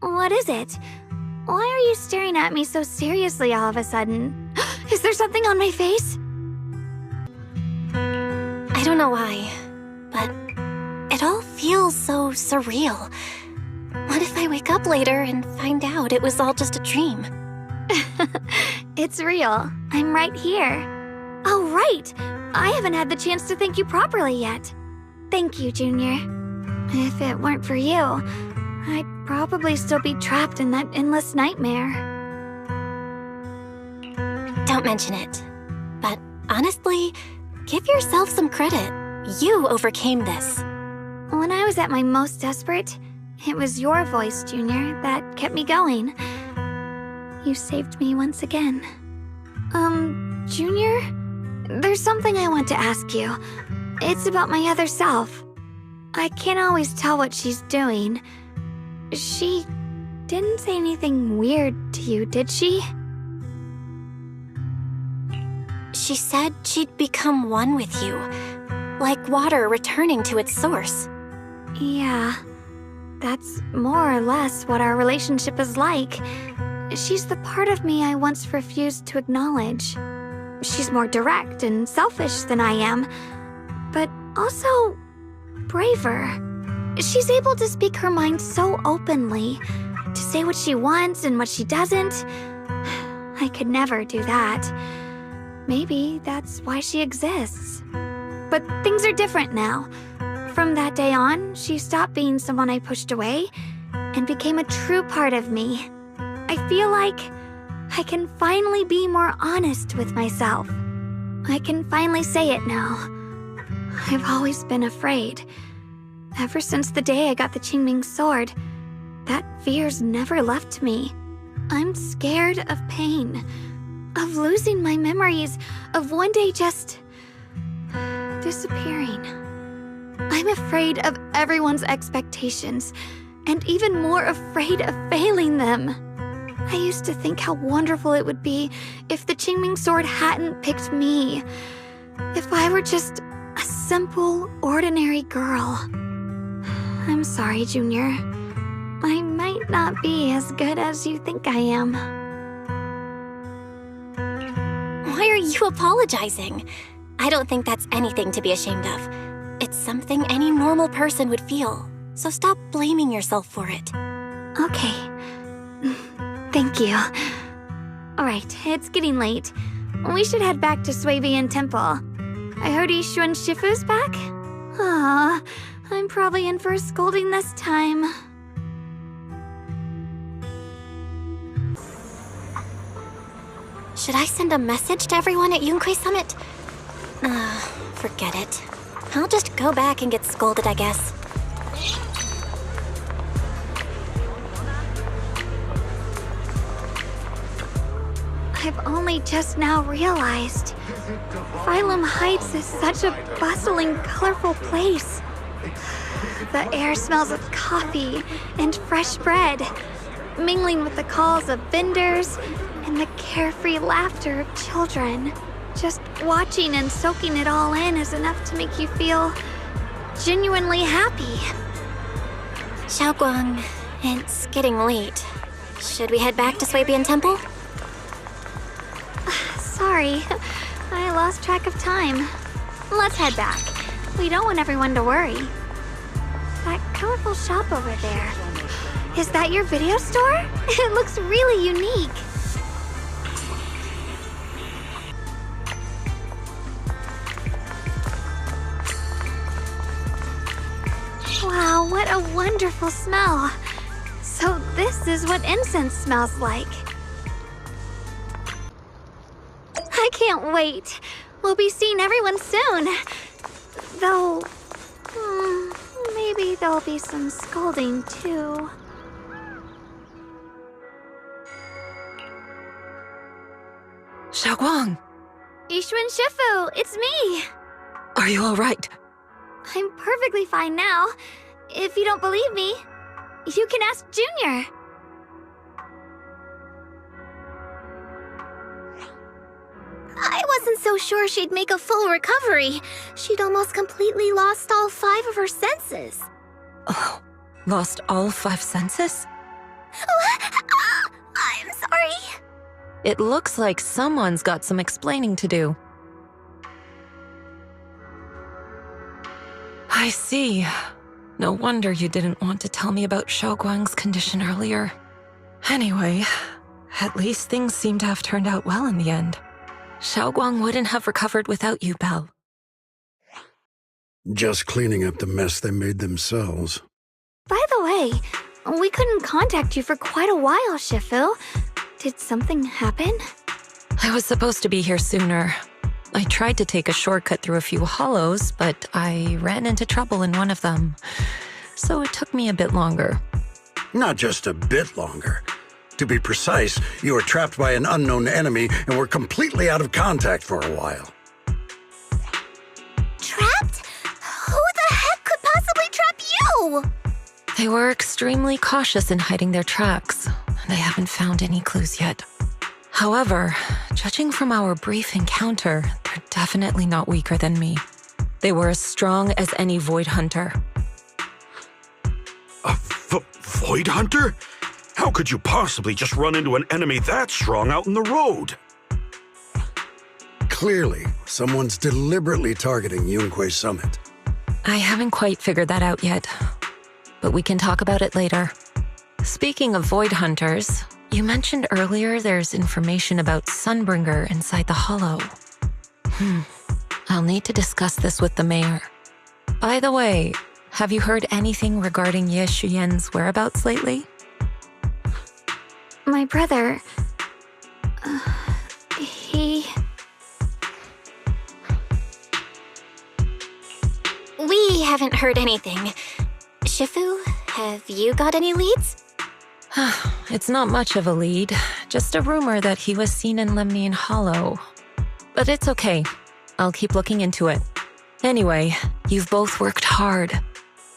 What is it? Why are you staring at me so seriously all of a sudden? Is there something on my face? I don't know why, but it all feels so surreal. What if I wake up later and find out it was all just a dream? It's real. I'm right here. Oh, right! I haven't had the chance to thank you properly yet. Thank you, Junior. If it weren't for you, I'd probably still be trapped in that endless nightmare. Don't mention it. But honestly, give yourself some credit. You overcame this. When I was at my most desperate, it was your voice, Junior, that kept me going. You saved me once again. Junior? There's something I want to ask you. It's about my other self. I can't always tell what she's doing. She didn't say anything weird to you, did she? She said she'd become one with you, like water returning to its source. Yeah, that's more or less what our relationship is like. She's the part of me I once refused to acknowledge. She's more direct and selfish than I am, but also braver. She's able to speak her mind so openly, to say what she wants and what she doesn't. I could never do that. Maybe that's why she exists. But things are different now. From that day on, she stopped being someone I pushed away and became a true part of me. I feel like I can finally be more honest with myself. I can finally say it now. I've always been afraid. Ever since the day I got the Qingming sword, that fear's never left me. I'm scared of pain, of losing my memories, of one day just disappearing. I'm afraid of everyone's expectations, and even more afraid of failing them. I used to think how wonderful it would be if the Qingming sword hadn't picked me. If I were just a simple, ordinary girl. I'm sorry, Junior. I might not be as good as you think I am. Why are you apologizing? I don't think that's anything to be ashamed of. It's something any normal person would feel, so stop blaming yourself for it. Okay. Thank you. Alright, it's getting late. We should head back to Swabian Temple. I heard Ishu and Shifu's back? Aw, I'm probably in for a scolding this time. Should I send a message to everyone at Yunkai Summit? Forget it. I'll just go back and get scolded, I guess. I've only just now realized. Phylum Heights is such a bustling, colorful place. The air smells of coffee and fresh bread, mingling with the calls of vendors and the carefree laughter of children. Just watching and soaking it all in is enough to make you feel genuinely happy. Xiaoguang, it's getting late. Should we head back to Swabian Temple? Sorry, I lost track of time. Let's head back. We don't want everyone to worry. That colorful shop over there. Is that your video store? It looks really unique. Wow, what a wonderful smell. So this is what incense smells like. I can't wait. We'll be seeing everyone soon. Though, maybe there'll be some scolding too. Xiaoguang! Ishu and Shifu, it's me! Are you alright? I'm perfectly fine now. If you don't believe me, you can ask Junior. I wasn't so sure she'd make a full recovery. She'd almost completely lost all 5 of her senses. Oh, lost all 5 senses? It looks like someone's got some explaining to do. I see. No wonder you didn't want to tell me about Xiaoguang's condition earlier. Anyway, at least things seem to have turned out well in the end. Xiaoguang wouldn't have recovered without you, Belle. Just cleaning up the mess they made themselves. By the way, we couldn't contact you for quite a while, Shifu. Did something happen? I was supposed to be here sooner. I tried to take a shortcut through a few hollows, but I ran into trouble in one of them. So it took me a bit longer. Not just a bit longer. To be precise, you were trapped by an unknown enemy and were completely out of contact for a while. Trapped? Who the heck could possibly trap you? They were extremely cautious in hiding their tracks. They haven't found any clues yet. However, judging from our brief encounter, they're definitely not weaker than me. They were as strong as any Void Hunter. A Void Hunter? How could you possibly just run into an enemy that strong out in the road? Clearly, someone's deliberately targeting Yunquei Summit. I haven't quite figured that out yet, but we can talk about it later. Speaking of Void Hunters, you mentioned earlier there's information about Sunbringer inside the hollow. I'll need to discuss this with the mayor. By the way, have you heard anything regarding Ye Shuyen's whereabouts lately? My brother... he... We haven't heard anything. Shifu, have you got any leads? It's not much of a lead, just a rumor that he was seen in Lemnian Hollow. But it's okay. I'll keep looking into it. Anyway, you've both worked hard.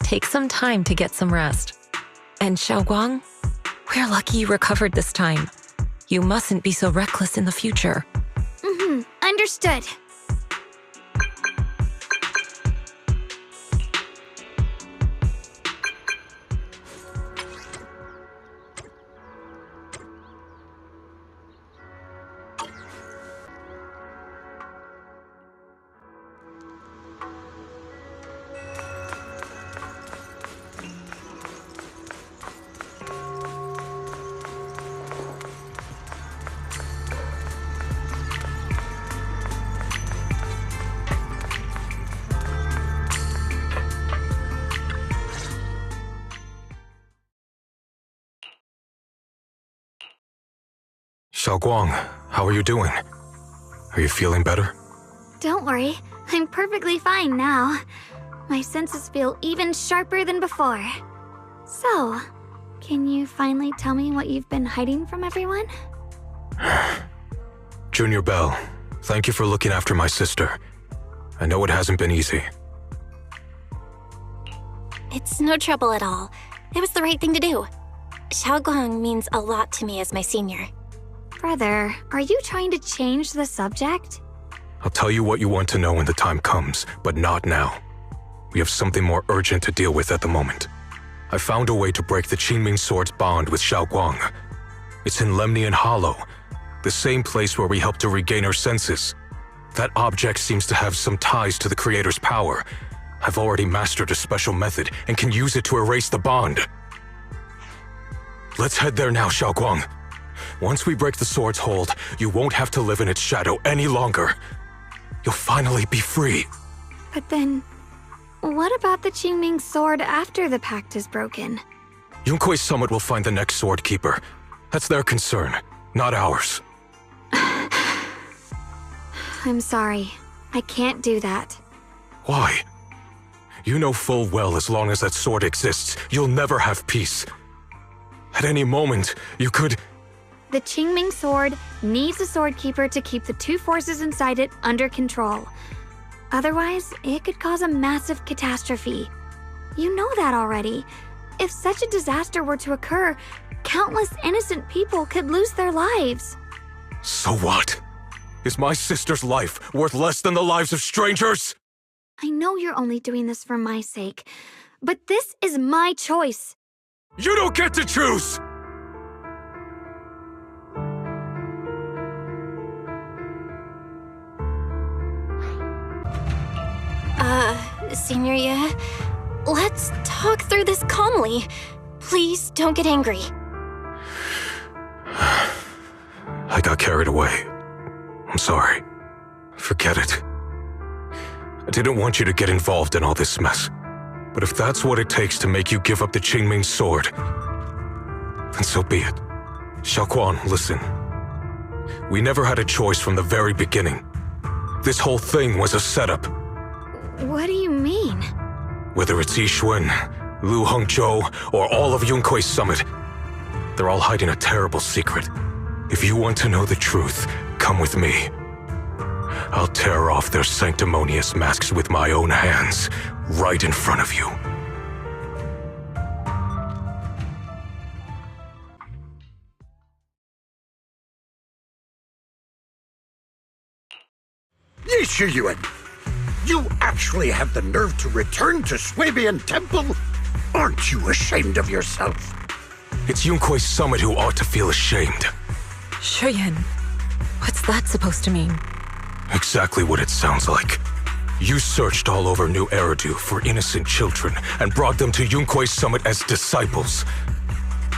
Take some time to get some rest. And Xiaoguang, we're lucky you recovered this time. You mustn't be so reckless in the future. Understood. Xiaoguang, how are you doing? Are you feeling better? Don't worry, I'm perfectly fine now. My senses feel even sharper than before. So, can you finally tell me what you've been hiding from everyone? Junior Bell, thank you for looking after my sister. I know it hasn't been easy. It's no trouble at all. It was the right thing to do. Xiaoguang means a lot to me as my senior. Brother, are you trying to change the subject? I'll tell you what you want to know when the time comes, but not now. We have something more urgent to deal with at the moment. I found a way to break the Qingming sword's bond with Xiaoguang. It's in Lemnian Hollow, the same place where we helped to regain her senses. That object seems to have some ties to the Creator's power. I've already mastered a special method and can use it to erase the bond. Let's head there now, Xiaoguang. Once we break the sword's hold, you won't have to live in its shadow any longer. You'll finally be free. But then, what about the Qingming sword after the pact is broken? Yunquei Summit will find the next sword keeper. That's their concern, not ours. I'm sorry. I can't do that. Why? You know full well as long as that sword exists, you'll never have peace. At any moment, you could... The Qingming sword needs a sword keeper to keep the two forces inside it under control. Otherwise, it could cause a massive catastrophe. You know that already. If such a disaster were to occur, countless innocent people could lose their lives. So what? Is my sister's life worth less than the lives of strangers? I know you're only doing this for my sake, but this is my choice. You don't get to choose! Senior Ye, let's talk through this calmly. Please don't get angry. I got carried away. I'm sorry. Forget it. I didn't want you to get involved in all this mess. But if that's what it takes to make you give up the Qingming sword, then so be it. Xiaoguang, listen. We never had a choice from the very beginning. This whole thing was a setup. What do you mean? Whether it's Yixuan, Lu Hongzhou, or all of Yunkui's summit, they're all hiding a terrible secret. If you want to know the truth, come with me. I'll tear off their sanctimonious masks with my own hands, right in front of you. Yuan, you actually have the nerve to return to Swabian Temple? Aren't you ashamed of yourself? It's Yunkui's summit who ought to feel ashamed. Shuyan, what's that supposed to mean? Exactly what it sounds like. You searched all over New Eridu for innocent children and brought them to Yunkui's summit as disciples.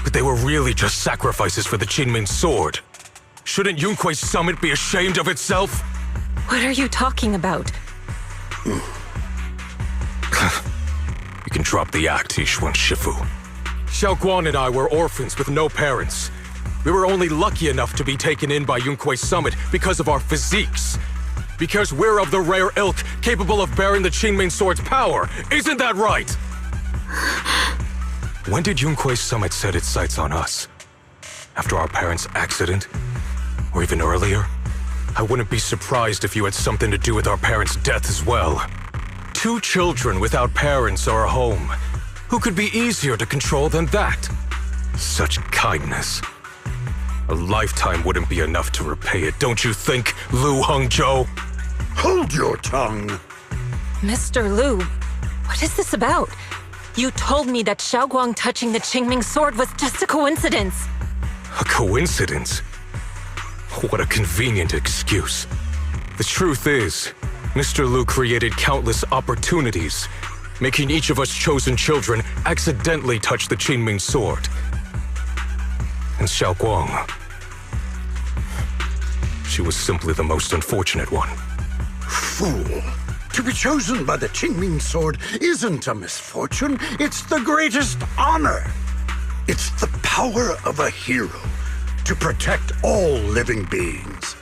But they were really just sacrifices for the Qingming sword. Shouldn't Yunkui's summit be ashamed of itself? What are you talking about? You can drop the act, Yixuan Shifu. Xiaoguang and I were orphans with no parents. We were only lucky enough to be taken in by Yunkui's summit because of our physiques. Because we're of the rare ilk capable of bearing the Qingming sword's power. Isn't that right? When did Yunkui's summit set its sights on us? After our parents' accident? Or even earlier? I wouldn't be surprised if you had something to do with our parents' death as well. 2 children without parents or a home. Who could be easier to control than that? Such kindness. A lifetime wouldn't be enough to repay it, don't you think, Lu Hongzhou? Hold your tongue. Mr. Lu, what is this about? You told me that Xiaoguang touching the Qingming sword was just a coincidence. A coincidence? What a convenient excuse. The truth is, Mr. Lu created countless opportunities, making each of us chosen children accidentally touch the Qingming sword. And Xiaoguang, she was simply the most unfortunate one. Fool. To be chosen by the Qingming sword isn't a misfortune, it's the greatest honor. It's the power of a hero to protect all living beings.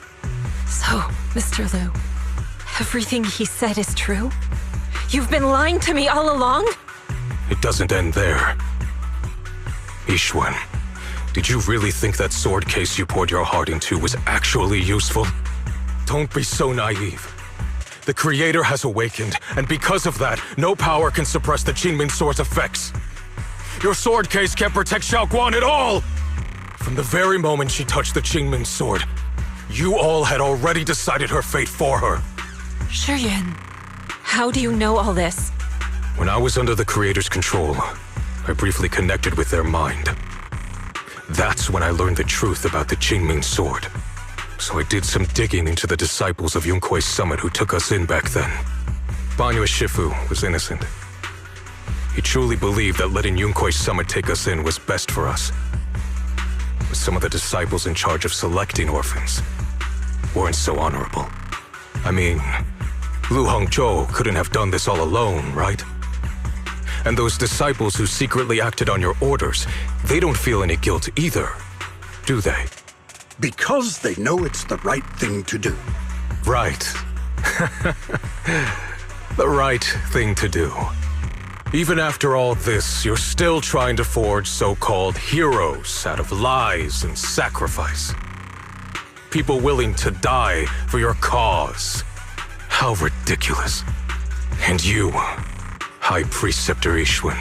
So, Mr. Lu, everything he said is true? You've been lying to me all along? It doesn't end there. Yixuan, did you really think that sword case you poured your heart into was actually useful? Don't be so naive. The Creator has awakened, and because of that, no power can suppress the Qingming sword's effects. Your sword case can't protect Xiaoguang at all! From the very moment she touched the Qingming sword, you all had already decided her fate for her. Shuyan, how do you know all this? When I was under the Creator's control, I briefly connected with their mind. That's when I learned the truth about the Qingming sword. So I did some digging into the disciples of Yunkui's summit who took us in back then. Banyue Shifu was innocent. He truly believed that letting Yunkui's summit take us in was best for us. But some of the disciples in charge of selecting orphans weren't so honorable. I mean, Lu Hongzhou couldn't have done this all alone, right? And those disciples who secretly acted on your orders, they don't feel any guilt either, do they? Because they know it's the right thing to do. Right. The right thing to do. Even after all this, you're still trying to forge so-called heroes out of lies and sacrifice. People willing to die for your cause. How ridiculous. And you, High Preceptor Yixuan,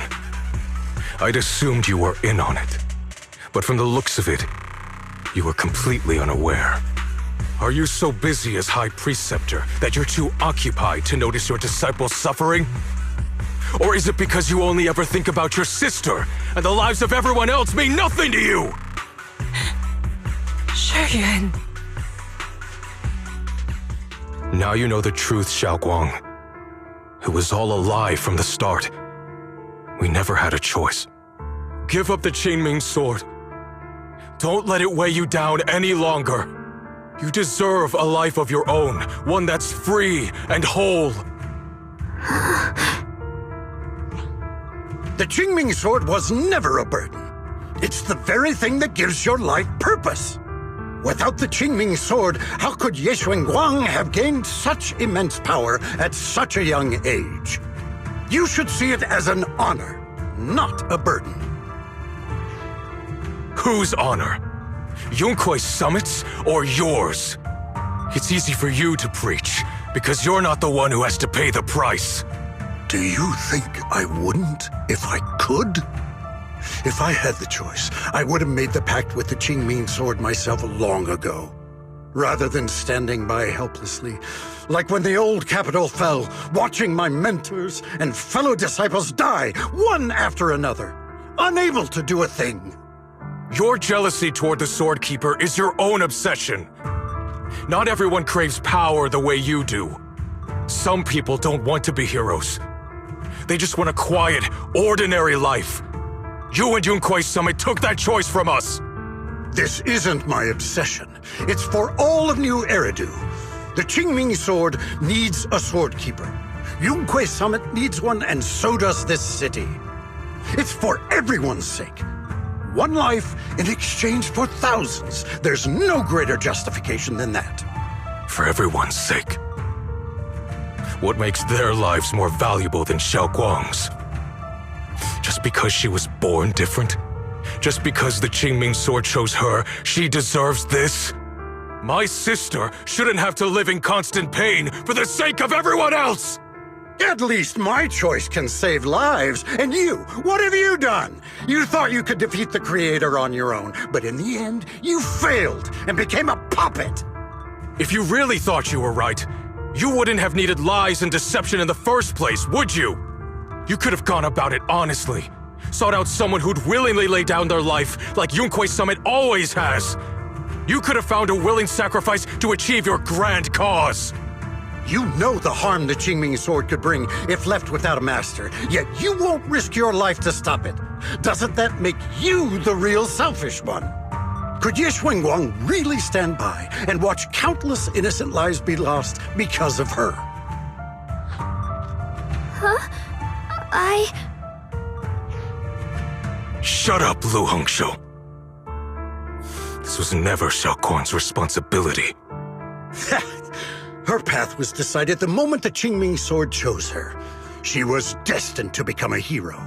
I'd assumed you were in on it. But from the looks of it, you were completely unaware. Are you so busy as High Preceptor that you're too occupied to notice your disciples suffering? Or is it because you only ever think about your sister, and the lives of everyone else mean nothing to you? Shuyan. Now you know the truth, Xiaoguang. It was all a lie from the start. We never had a choice. Give up the Qingming sword. Don't let it weigh you down any longer. You deserve a life of your own, one that's free and whole. The Qingming sword was never a burden. It's the very thing that gives your life purpose. Without the Qingming sword, how could Ye Guang have gained such immense power at such a young age? You should see it as an honor, not a burden. Whose honor? Yunkui's summit's or yours? It's easy for you to preach, because you're not the one who has to pay the price. Do you think I wouldn't if I could? If I had the choice, I would have made the pact with the Qingming sword myself long ago. Rather than standing by helplessly, like when the old capital fell, watching my mentors and fellow disciples die, one after another, unable to do a thing. Your jealousy toward the Sword Keeper is your own obsession. Not everyone craves power the way you do. Some people don't want to be heroes. They just want a quiet, ordinary life. You and Yunkui's summit took that choice from us. This isn't my obsession. It's for all of New Eridu. The Qingming sword needs a sword keeper. Yunkui's summit needs one, and so does this city. It's for everyone's sake. One life in exchange for thousands. There's no greater justification than that. For everyone's sake. What makes their lives more valuable than Xiao Guang's? Just because she was born different? Just because the Qingming sword chose her, she deserves this? My sister shouldn't have to live in constant pain for the sake of everyone else! At least my choice can save lives. And you, what have you done? You thought you could defeat the Creator on your own, but in the end, you failed and became a puppet. If you really thought you were right, you wouldn't have needed lies and deception in the first place, would you? You could have gone about it honestly. Sought out someone who'd willingly lay down their life like Yunkui's summit always has. You could have found a willing sacrifice to achieve your grand cause. You know the harm the Qingming sword could bring if left without a master, yet you won't risk your life to stop it. Doesn't that make you the real selfish one? Could Ye Guang really stand by and watch countless innocent lives be lost because of her? Huh? Shut up, Lu Hongshou. This was never Xiao Guang's responsibility. Her path was decided the moment the Qingming sword chose her. She was destined to become a hero.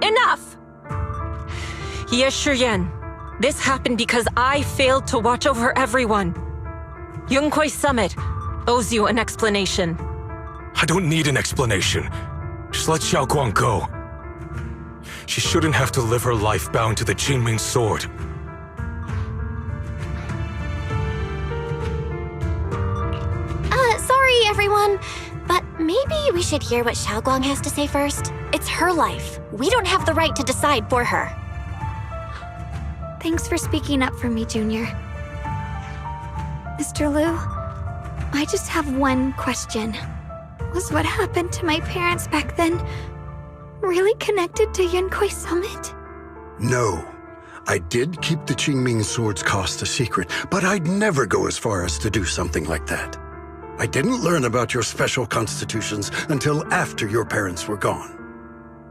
Enough! Ye Shiyan, this happened because I failed to watch over everyone. Yunkui's summit owes you an explanation. I don't need an explanation. Just let Xiao Guang go. She shouldn't have to live her life bound to the Qingming sword. Sorry, everyone. But maybe we should hear what Xiao Guang has to say first. It's her life. We don't have the right to decide for her. Thanks for speaking up for me, Junior. Mr. Liu, I just have one question. Was what happened to my parents back then really connected to Yunkui's summit? No. I did keep the Qingming sword's cost a secret, but I'd never go as far as to do something like that. I didn't learn about your special constitutions until after your parents were gone.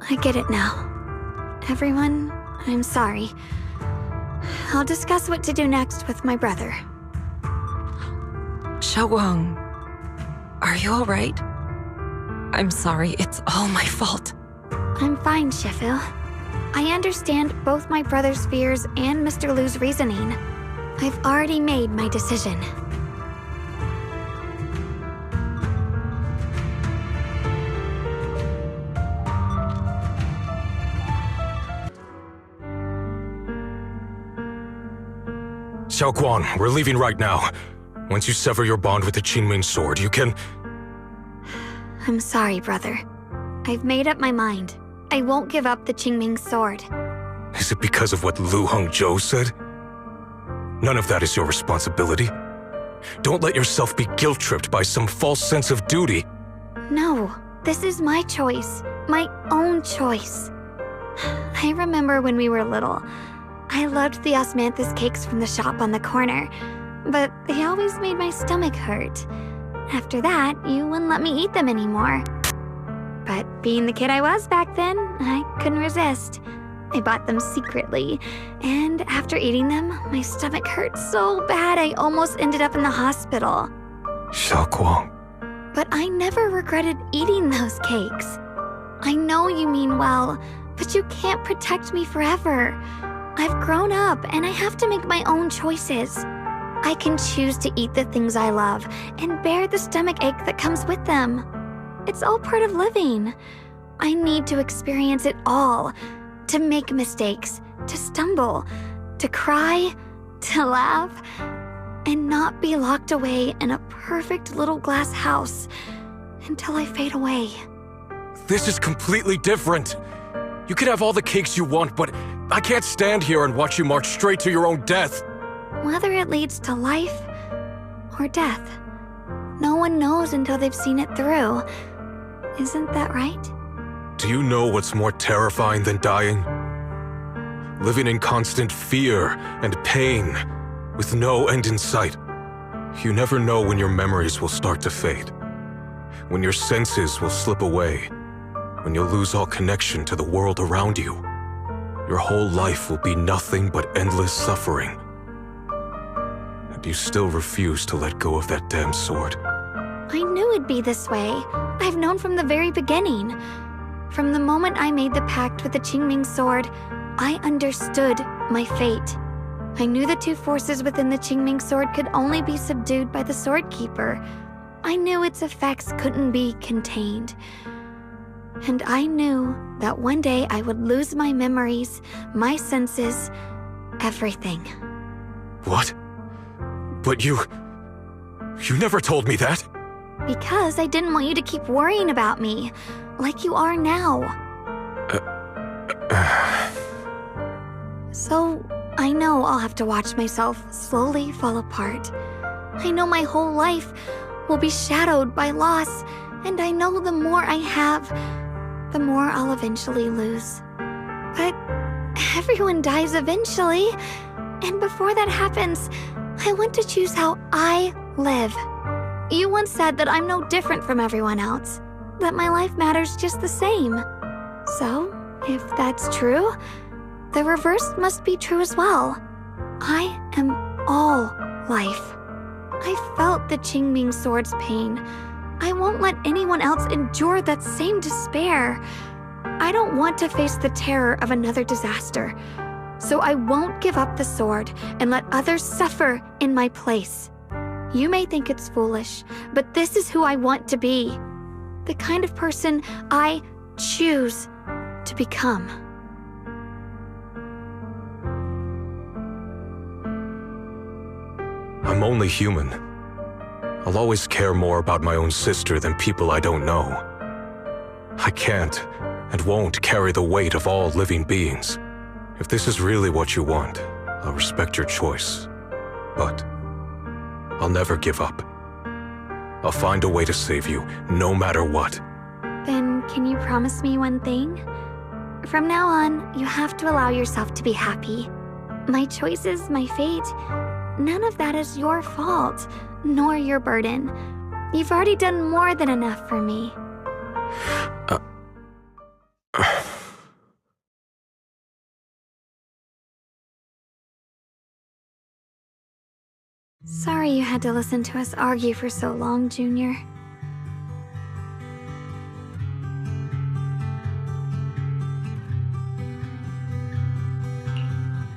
I get it now. Everyone, I'm sorry. I'll discuss what to do next with my brother. Xiao Guang, are you all right? I'm sorry, it's all my fault. I'm fine, Shifu. I understand both my brother's fears and Mr. Liu's reasoning. I've already made my decision. Xiao Guang, we're leaving right now. Once you sever your bond with the Qingming sword, you can... I'm sorry, brother. I've made up my mind. I won't give up the Qingming sword. Is it because of what Lu Hongzhou said? None of that is your responsibility. Don't let yourself be guilt-tripped by some false sense of duty. No, this is my choice. My own choice. I remember when we were little. I loved the osmanthus cakes from the shop on the corner, but they always made my stomach hurt. After that, you wouldn't let me eat them anymore. But being the kid I was back then, I couldn't resist. I bought them secretly, and after eating them, my stomach hurt so bad I almost ended up in the hospital. Xiaoguang. But I never regretted eating those cakes. I know you mean well, but you can't protect me forever. I've grown up, and I have to make my own choices. I can choose to eat the things I love and bear the stomach ache that comes with them. It's all part of living. I need to experience it all, to make mistakes, to stumble, to cry, to laugh, and not be locked away in a perfect little glass house until I fade away. This is completely different. You can have all the cakes you want, but I can't stand here and watch you march straight to your own death. Whether it leads to life or death, no one knows until they've seen it through. Isn't that right? Do you know what's more terrifying than dying? Living in constant fear and pain, with no end in sight. You never know when your memories will start to fade, when your senses will slip away, when you'll lose all connection to the world around you. Your whole life will be nothing but endless suffering. And you still refuse to let go of that damn sword. I knew it'd be this way. I've known from the very beginning. From the moment I made the pact with the Qingming sword, I understood my fate. I knew the two forces within the Qingming sword could only be subdued by the sword keeper. I knew its effects couldn't be contained. And I knew that one day I would lose my memories, my senses, everything. What? But you never told me that. Because I didn't want you to keep worrying about me, like you are now. So, I know I'll have to watch myself slowly fall apart. I know my whole life will be shadowed by loss, and I know the more I have, the more I'll eventually lose. But everyone dies eventually, and before that happens, I want to choose how I live. You once said that I'm no different from everyone else, that my life matters just the same. So, if that's true, the reverse must be true as well. I am all life. I felt the Qingming sword's pain. I won't let anyone else endure that same despair. I don't want to face the terror of another disaster, so I won't give up the sword and let others suffer in my place. You may think it's foolish, but this is who I want to be. The kind of person I choose to become. I'm only human. I'll always care more about my own sister than people I don't know. I can't and won't carry the weight of all living beings. If this is really what you want, I'll respect your choice. But I'll never give up. I'll find a way to save you, no matter what. Then can you promise me one thing? From now on, you have to allow yourself to be happy. My choices, my fate, none of that is your fault, nor your burden. You've already done more than enough for me. Sorry you had to listen to us argue for so long, Junior.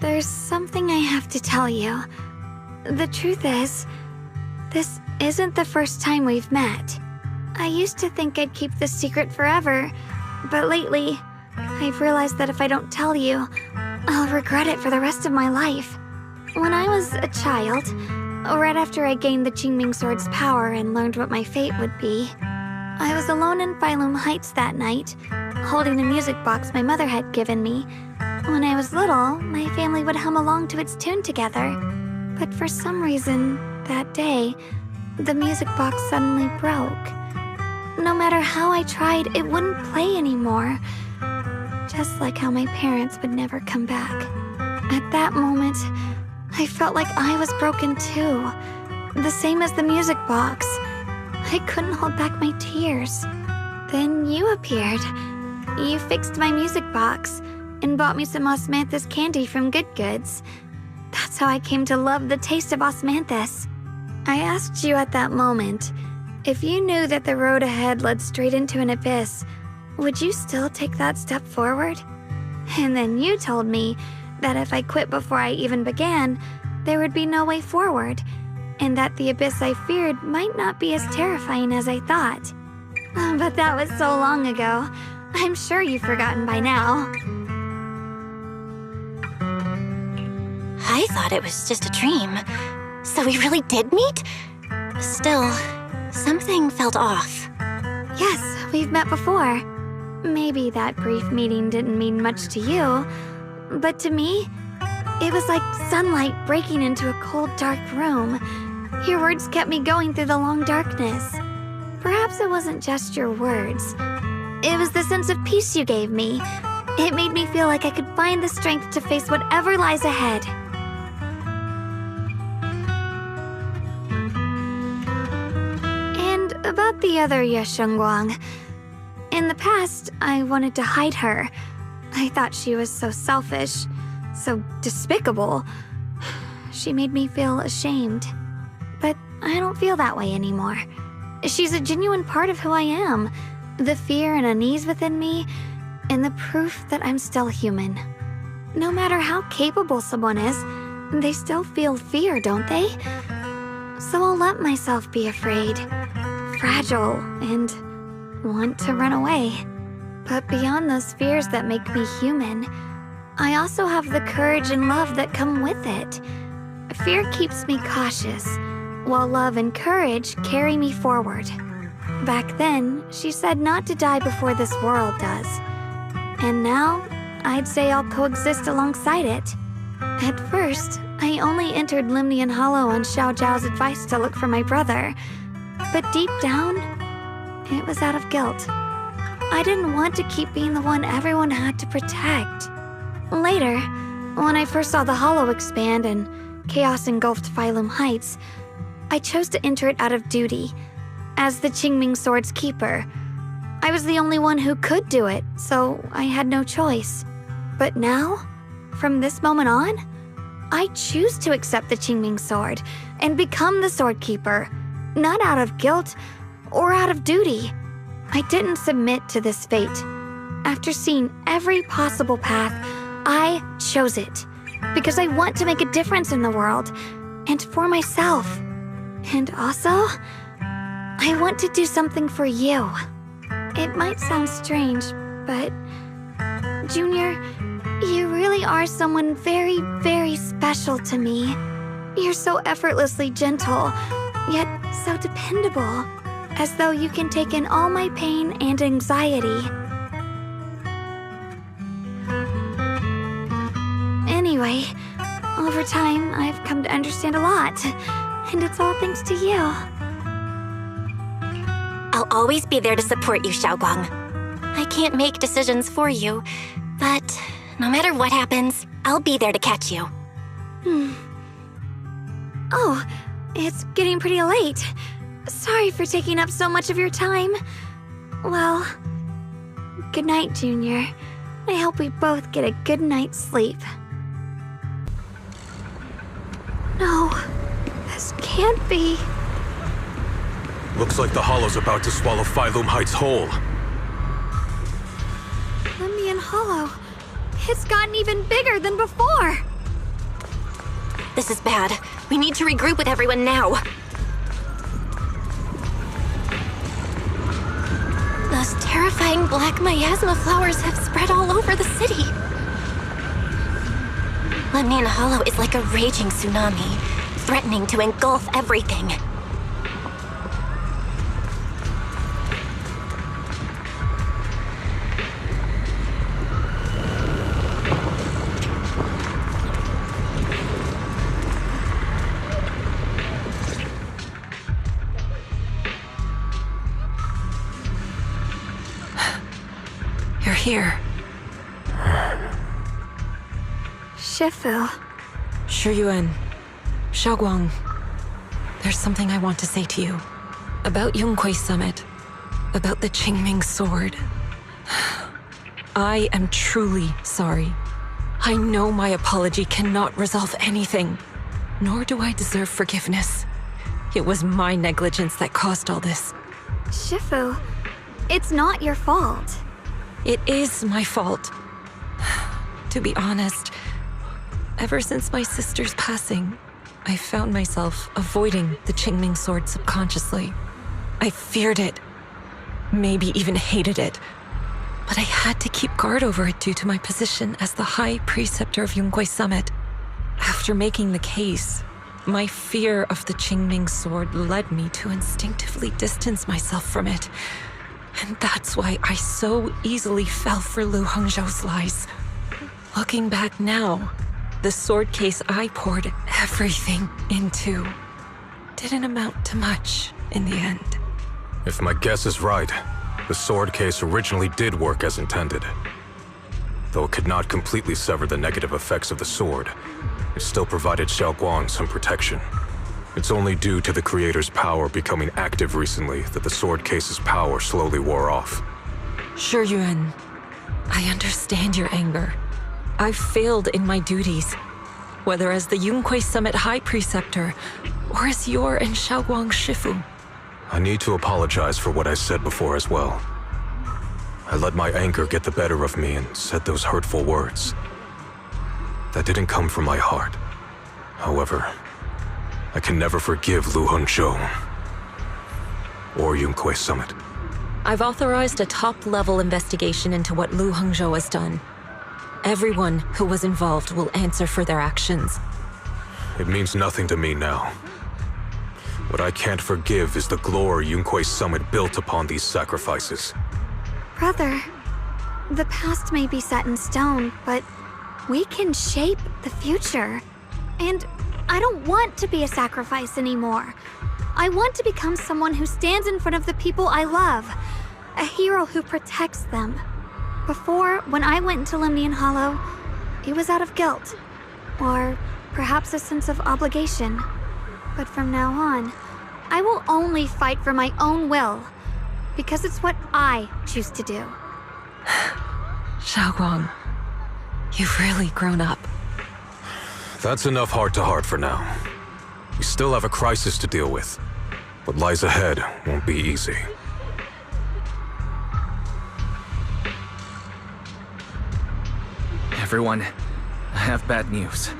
There's something I have to tell you. The truth is, this isn't the first time we've met. I used to think I'd keep this secret forever, but lately, I've realized that if I don't tell you, I'll regret it for the rest of my life. When I was a child, right after I gained the Qingming sword's power and learned what my fate would be, I was alone in Phylum Heights that night, holding a music box my mother had given me. When I was little, my family would hum along to its tune together. But for some reason, that day, the music box suddenly broke. No matter how I tried, it wouldn't play anymore. Just like how my parents would never come back. At that moment, I felt like I was broken too. The same as the music box. I couldn't hold back my tears. Then you appeared. You fixed my music box and bought me some osmanthus candy from Good Goods. That's how I came to love the taste of osmanthus. I asked you at that moment, if you knew that the road ahead led straight into an abyss, would you still take that step forward? And then you told me that if I quit before I even began, there would be no way forward, and that the abyss I feared might not be as terrifying as I thought. But that was so long ago. I'm sure you've forgotten by now. I thought it was just a dream. So we really did meet? Still, something felt off. Yes, we've met before. Maybe that brief meeting didn't mean much to you, but to me, it was like sunlight breaking into a cold, dark room. Your words kept me going through the long darkness. Perhaps it wasn't just your words. It was the sense of peace you gave me. It made me feel like I could find the strength to face whatever lies ahead. And about the other Yeshengguang. In the past, I wanted to hide her. I thought she was so selfish, so despicable. She made me feel ashamed. But I don't feel that way anymore. She's a genuine part of who I am. The fear and unease within me, and the proof that I'm still human. No matter how capable someone is, they still feel fear, don't they? So I'll let myself be afraid, fragile, and want to run away. But beyond those fears that make me human, I also have the courage and love that come with it. Fear keeps me cautious, while love and courage carry me forward. Back then, she said not to die before this world does. And now, I'd say I'll coexist alongside it. At first, I only entered Limnian Hollow on Xiao Zhao's advice to look for my brother. But deep down, it was out of guilt. I didn't want to keep being the one everyone had to protect. Later, when I first saw the Hollow expand and chaos engulfed Phylum Heights, I chose to enter it out of duty. As the Qingming sword's keeper, I was the only one who could do it, so I had no choice. But now, from this moment on, I choose to accept the Qingming sword and become the sword keeper, not out of guilt or out of duty. I didn't submit to this fate. After seeing every possible path, I chose it because I want to make a difference in the world and for myself. And also, I want to do something for you. It might sound strange, but Junior, you really are someone very, very special to me. You're so effortlessly gentle, yet so dependable, as though you can take in all my pain and anxiety. Anyway, over time, I've come to understand a lot, and it's all thanks to you. I'll always be there to support you, Xiaoguang. I can't make decisions for you, but no matter what happens, I'll be there to catch you. Oh, it's getting pretty late. Sorry for taking up so much of your time. Well, good night, Junior. I hope we both get a good night's sleep. No, this can't be. Looks like the Hollow's about to swallow Phylum Heights whole. Limnian Hollow. It's gotten even bigger than before. This is bad. We need to regroup with everyone now. Those terrifying black miasma flowers have spread all over the city. Limnian Hollow is like a raging tsunami, threatening to engulf everything. You're here. Shifu. Shiyuan, Xiaoguang, there's something I want to say to you. About Yunque's summit. About the Qingming sword. I am truly sorry. I know my apology cannot resolve anything, nor do I deserve forgiveness. It was my negligence that caused all this. Shifu, it's not your fault. It is my fault. To be honest, ever since my sister's passing, I found myself avoiding the Qingming sword subconsciously. I feared it, maybe even hated it, but I had to keep guard over it due to my position as the High Preceptor of Yunque's Summit. After making the case, my fear of the Qingming sword led me to instinctively distance myself from it. And that's why I so easily fell for Lu Hongzhou's lies. Looking back now, the sword case I poured everything into didn't amount to much in the end. If my guess is right, the sword case originally did work as intended. Though it could not completely sever the negative effects of the sword, it still provided Xiaoguang some protection. It's only due to the creator's power becoming active recently that the sword case's power slowly wore off. Shiyuan, I understand your anger. I've failed in my duties, whether as the Yunque Summit High Preceptor or as your and Xiaoguang's Shifu. I need to apologize for what I said before as well. I let my anger get the better of me and said those hurtful words. That didn't come from my heart. However, I can never forgive Lu Hongzhou or Yunque Summit. I've authorized a top-level investigation into what Lu Hongzhou has done. Everyone who was involved will answer for their actions. It means nothing to me now. What I can't forgive is the glory Yunque Summit built upon these sacrifices. Brother, the past may be set in stone, but we can shape the future. And I don't want to be a sacrifice anymore. I want to become someone who stands in front of the people I love. A hero who protects them. Before, when I went into Lemnian Hollow, it was out of guilt. Or perhaps a sense of obligation. But from now on, I will only fight for my own will. Because it's what I choose to do. Xiaoguang, you've really grown up. That's enough heart-to-heart for now. We still have a crisis to deal with. What lies ahead won't be easy. Everyone, I have bad news.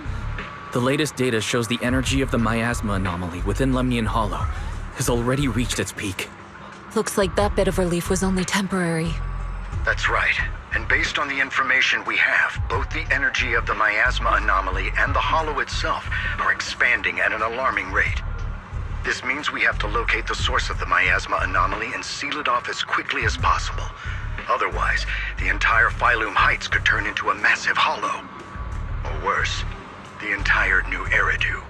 The latest data shows the energy of the miasma anomaly within Lemnian Hollow has already reached its peak. Looks like that bit of relief was only temporary. That's right. And based on the information we have, both the energy of the miasma anomaly and the hollow itself are expanding at an alarming rate. This means we have to locate the source of the miasma anomaly and seal it off as quickly as possible. Otherwise, the entire Phylum Heights could turn into a massive hollow. Or worse, the entire New Eridu.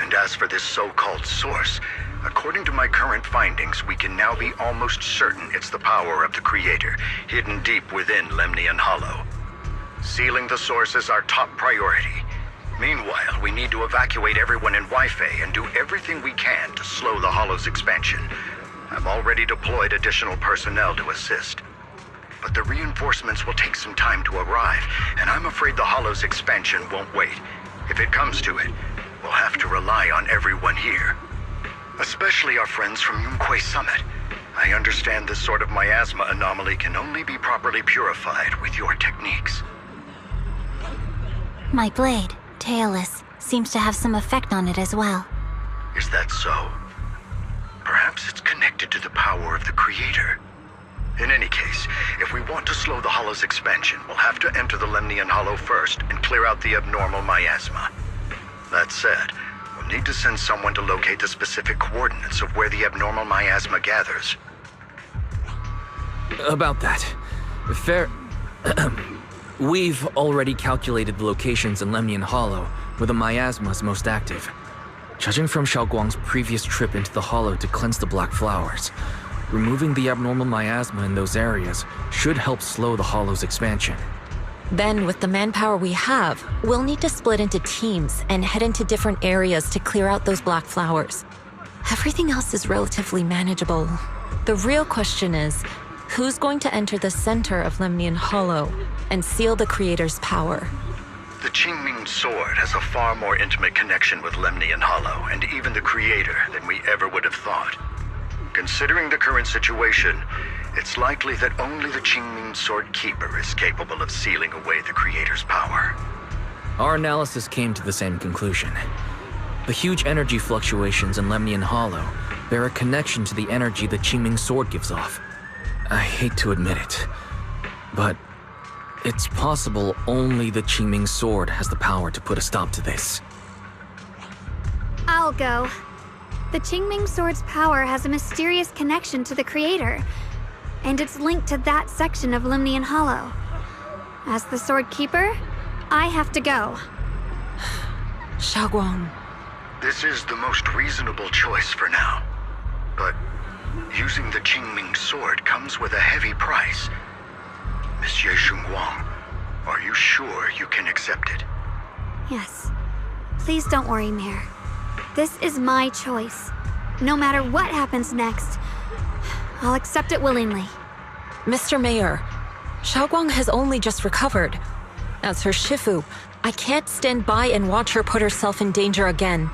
And as for this so-called source, according to my current findings, we can now be almost certain it's the power of the Creator, hidden deep within Lemnian Hollow. Sealing the source is our top priority. Meanwhile, we need to evacuate everyone in Weifei and do everything we can to slow the Hollow's expansion. I've already deployed additional personnel to assist. But the reinforcements will take some time to arrive, and I'm afraid the Hollow's expansion won't wait. If it comes to it, we'll have to rely on everyone here. Especially our friends from Yunque Summit. I understand this sort of miasma anomaly can only be properly purified with your techniques. My blade, Tailless, seems to have some effect on it as well. Is that so? Perhaps it's connected to the power of the Creator. In any case, if we want to slow the Hollow's expansion, we'll have to enter the Lemnian Hollow first and clear out the abnormal miasma. That said, we'll need to send someone to locate the specific coordinates of where the abnormal miasma gathers. About that, fair... We've already calculated the locations in Lemnian Hollow where the miasma is most active. Judging from Xiaoguang's previous trip into the Hollow to cleanse the Black Flowers, Removing the abnormal miasma in those areas should help slow the Hollow's expansion. Then, with the manpower we have, we'll need to split into teams and head into different areas to clear out those black flowers. Everything else is relatively manageable. The real question is, who's going to enter the center of Lemnian Hollow and seal the Creator's power? The Qingming sword has a far more intimate connection with Lemnian Hollow and even the Creator than we ever would have thought. Considering the current situation, it's likely that only the Qingming Sword Keeper is capable of sealing away the Creator's power. Our analysis came to the same conclusion. The huge energy fluctuations in Lemnian Hollow bear a connection to the energy the Qingming Sword gives off. I hate to admit it, but it's possible only the Qingming Sword has the power to put a stop to this. I'll go. The Qingming Sword's power has a mysterious connection to the Creator, and it's linked to that section of Lemnian Hollow. As the Sword Keeper, I have to go. Xiaoguang. This is the most reasonable choice for now. But using the Qingming sword comes with a heavy price. Monsieur Xingguang, are you sure you can accept it? Yes. Please don't worry, Mayor. This is my choice. No matter what happens next, I'll accept it willingly. Mr. Mayor, Xiaoguang has only just recovered. As her Shifu, I can't stand by and watch her put herself in danger again.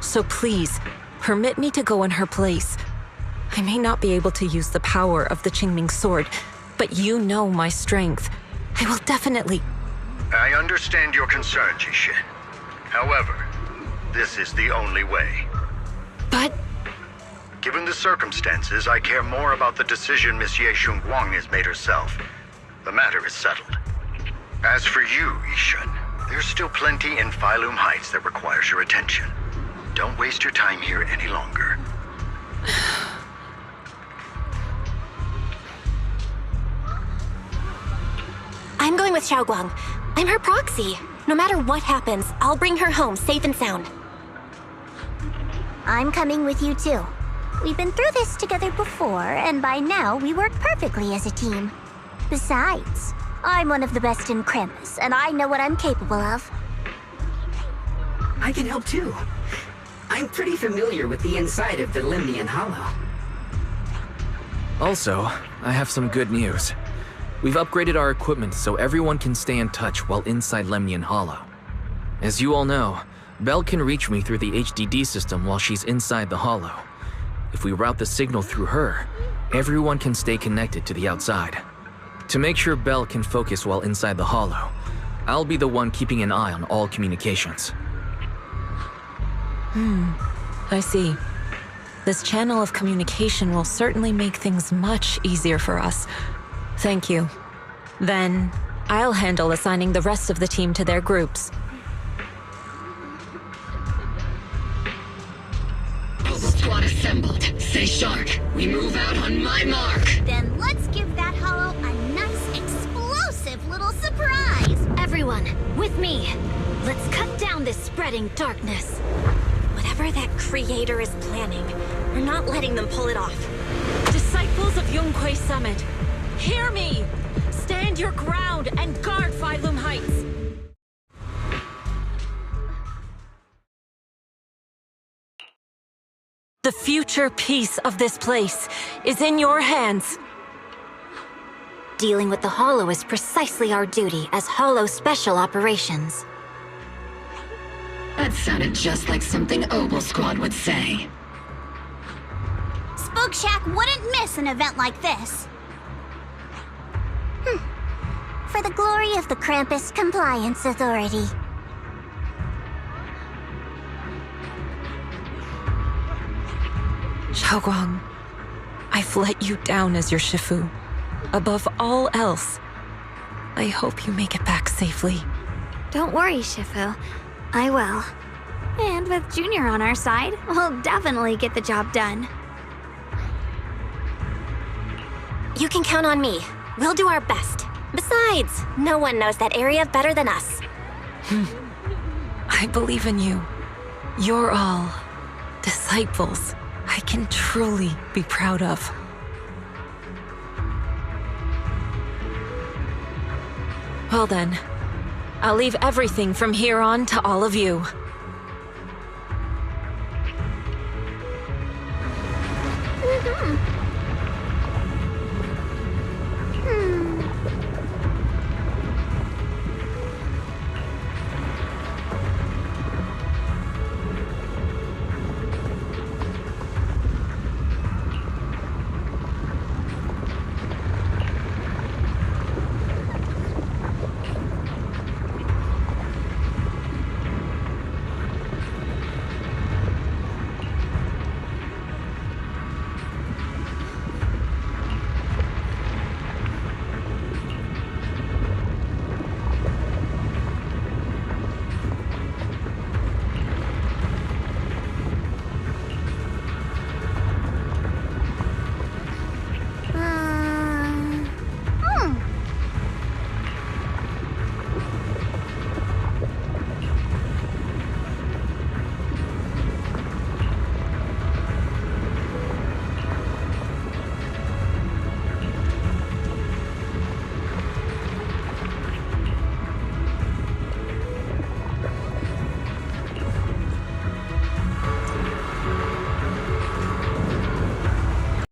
So please, permit me to go in her place. I may not be able to use the power of the Qingming sword, but you know my strength. I will definitely... I understand your concern, Jishin. However, this is the only way. But... Given the circumstances, I care more about the decision Miss Ye Xingguang has made herself. The matter is settled. As for you, Yishun, there's still plenty in Phylum Heights that requires your attention. Don't waste your time here any longer. I'm going with Xiaoguang. I'm her proxy. No matter what happens, I'll bring her home safe and sound. I'm coming with you too. We've been through this together before, and by now we work perfectly as a team. Besides, I'm one of the best in Krampus, and I know what I'm capable of. I can help too. I'm pretty familiar with the inside of the Lemnian Hollow. Also, I have some good news. We've upgraded our equipment so everyone can stay in touch while inside Lemnian Hollow. As you all know, Belle can reach me through the HDD system while she's inside the Hollow. If we route the signal through her, everyone can stay connected to the outside. To make sure Belle can focus while inside the Hollow, I'll be the one keeping an eye on all communications. I see. This channel of communication will certainly make things much easier for us. Thank you. Then, I'll handle assigning the rest of the team to their groups. All squad assembled. Stay sharp. We move out on my mark. Then let's give that hollow a nice, explosive little surprise! Everyone, with me. Let's cut down this spreading darkness. Whatever that Creator is planning, we're not letting them pull it off. Disciples of Yonghui Summit, hear me! Stand your ground and guard Phylum Heights! The future peace of this place is in your hands. Dealing with the Hollow is precisely our duty as Hollow Special Operations. That sounded just like something Obel Squad would say. Spook Shack wouldn't miss an event like this. For the glory of the Krampus Compliance Authority. Xiaoguang, I've let you down as your Shifu. Above all else, I hope you make it back safely. Don't worry, Shifu. I will. And with Junior on our side, we'll definitely get the job done. You can count on me. We'll do our best. Besides, no one knows that area better than us. I believe in you. You're all disciples I can truly be proud of. Well then, I'll leave everything from here on to all of you.